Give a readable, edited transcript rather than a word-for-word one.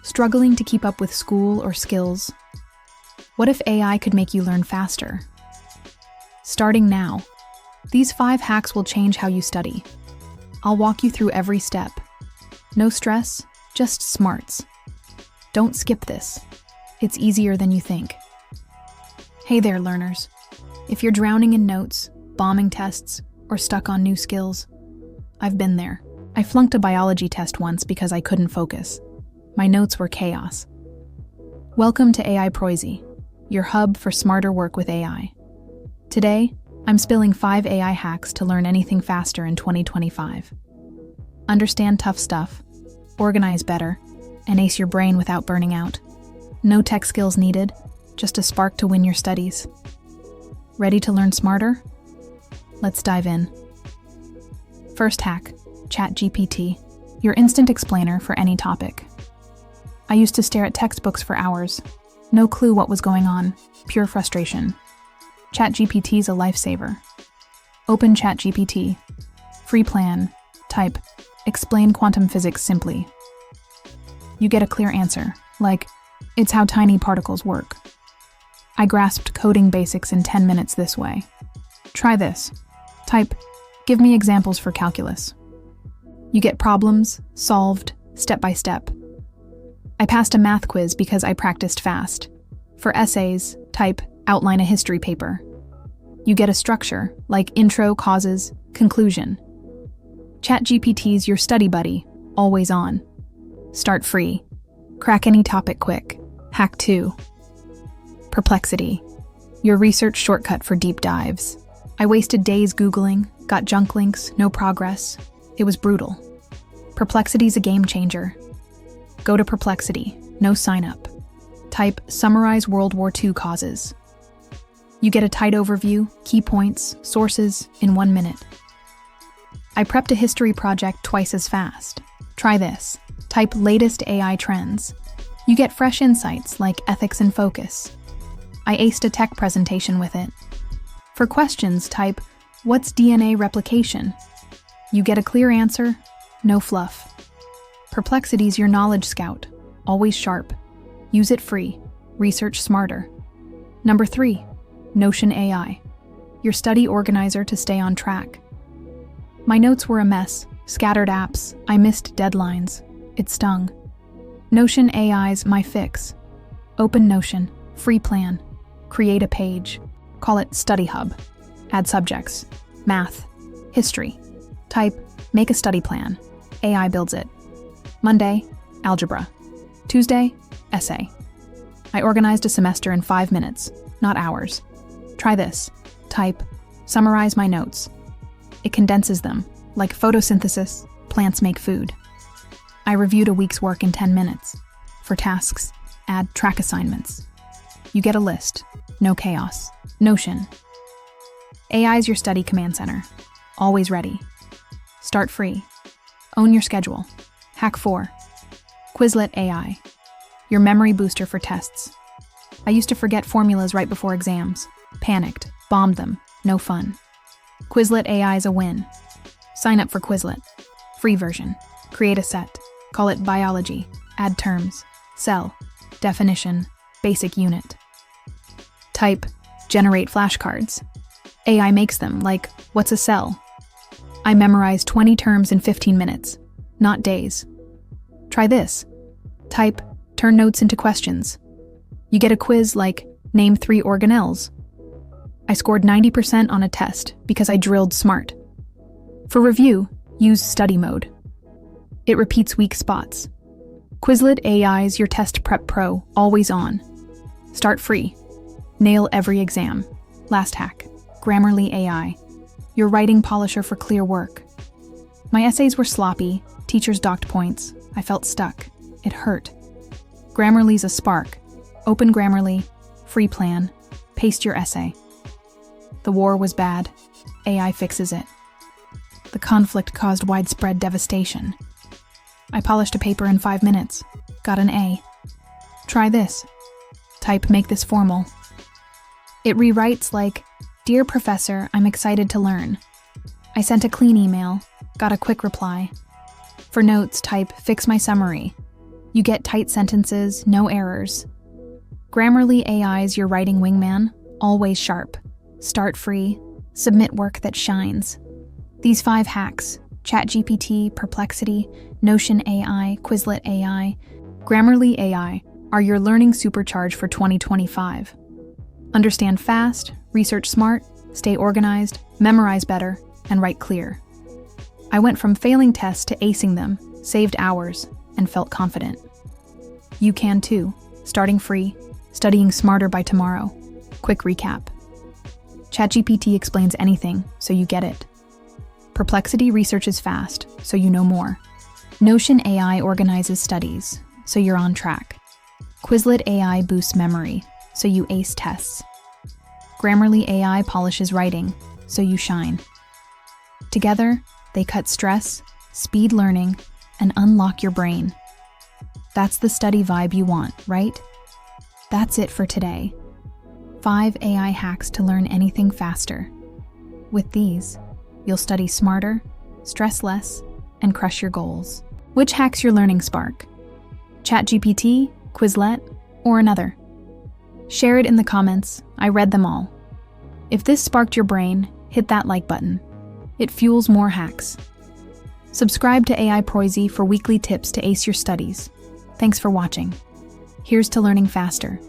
Struggling to keep up with school or skills? What if AI could make you learn faster? Starting now, these 5 hacks will change how you study. I'll walk you through every step. No stress, just smarts. Don't skip this. It's easier than you think. Hey there, learners. If you're drowning in notes, bombing tests, or stuck on new skills, I've been there. I flunked a biology test once because I couldn't focus. My notes were chaos. Welcome to AI Proisy, your hub for smarter work with AI. Today, I'm spilling 5 AI hacks to learn anything faster in 2025. Understand tough stuff, organize better, and ace your brain without burning out. No tech skills needed, just a spark to win your studies. Ready to learn smarter? Let's dive in. First hack, ChatGPT, your instant explainer for any topic. I used to stare at textbooks for hours. No clue what was going on, pure frustration. ChatGPT's a lifesaver. Open ChatGPT. Free plan. Type, explain quantum physics simply. You get a clear answer, like, it's how tiny particles work. I grasped coding basics in 10 minutes this way. Try this. Type, give me examples for calculus. You get problems, solved, step by step. I passed a math quiz because I practiced fast. For essays, type, outline a history paper. You get a structure, like intro, causes, conclusion. ChatGPT's your study buddy, always on. Start free. Crack any topic quick. Hack 2. Perplexity, your research shortcut for deep dives. I wasted days Googling, got junk links, no progress. It was brutal. Perplexity's a game changer. Go to Perplexity, no sign up. Type, summarize World War II causes. You get a tight overview, key points, sources in 1 minute. I prepped a history project twice as fast. Try this. Type latest AI trends. You get fresh insights like ethics in focus. I aced a tech presentation with it. For questions, type, what's DNA replication? You get a clear answer, no fluff. Perplexity's your knowledge scout, always sharp. Use it free. Research smarter. Number 3, Notion AI, your study organizer to stay on track. My notes were a mess, scattered apps, I missed deadlines. It stung. Notion AI's my fix. Open Notion, free plan. Create a page. Call it Study Hub. Add subjects. Math. History. Type, make a study plan. AI builds it. Monday, algebra. Tuesday, essay. I organized a semester in 5 minutes, not hours. Try this. Type, summarize my notes. It condenses them, like photosynthesis, plants make food. I reviewed a week's work in 10 minutes. For tasks, add track assignments. You get a list, no chaos. Notion. AI's your study command center, always ready. Start free. Own your schedule. Hack 4. Quizlet AI, your memory booster for tests. I used to forget formulas right before exams. Panicked, bombed them, no fun. Quizlet AI is a win. Sign up for Quizlet. Free version. Create a set. Call it biology. Add terms. Cell. Definition. Basic unit. Type, generate flashcards. AI makes them, like, what's a cell? I memorized 20 terms in 15 minutes, not days. Try this. Type, turn notes into questions. You get a quiz like, name 3 organelles. I scored 90% on a test because I drilled smart. For review, use study mode. It repeats weak spots. Quizlet AI's your test prep pro, always on. Start free. Nail every exam. Last hack, Grammarly AI, your writing polisher for clear work. My essays were sloppy, teachers docked points. I felt stuck. It hurt. Grammarly's a spark. Open Grammarly, free plan, paste your essay. The war was bad. AI fixes it. The conflict caused widespread devastation. I polished a paper in 5 minutes. Got an A. Try this. Type, make this formal. It rewrites like, Dear Professor, I'm excited to learn. I sent a clean email. Got a quick reply. For notes, type, fix my summary. You get tight sentences, no errors. Grammarly AI's your writing wingman, always sharp. Start free, submit work that shines. These 5 hacks, ChatGPT, Perplexity, Notion AI, Quizlet AI, Grammarly AI, are your learning supercharge for 2025. Understand fast, research smart, stay organized, memorize better, and write clear. I went from failing tests to acing them, saved hours, and felt confident. You can too, starting free, studying smarter by tomorrow. Quick recap. ChatGPT explains anything, so you get it. Perplexity researches fast, so you know more. Notion AI organizes studies, so you're on track. Quizlet AI boosts memory, so you ace tests. Grammarly AI polishes writing, so you shine. Together, they cut stress, speed learning, and unlock your brain. That's the study vibe you want, right? That's it for today. 5 AI hacks to learn anything faster. With these, you'll study smarter, stress less, and crush your goals. Which hack's your learning spark? ChatGPT, Quizlet, or another? Share it in the comments. I read them all. If this sparked your brain, hit that like button. It fuels more hacks. Subscribe to AI Proisy for weekly tips to ace your studies. Thanks for watching. Here's to learning faster.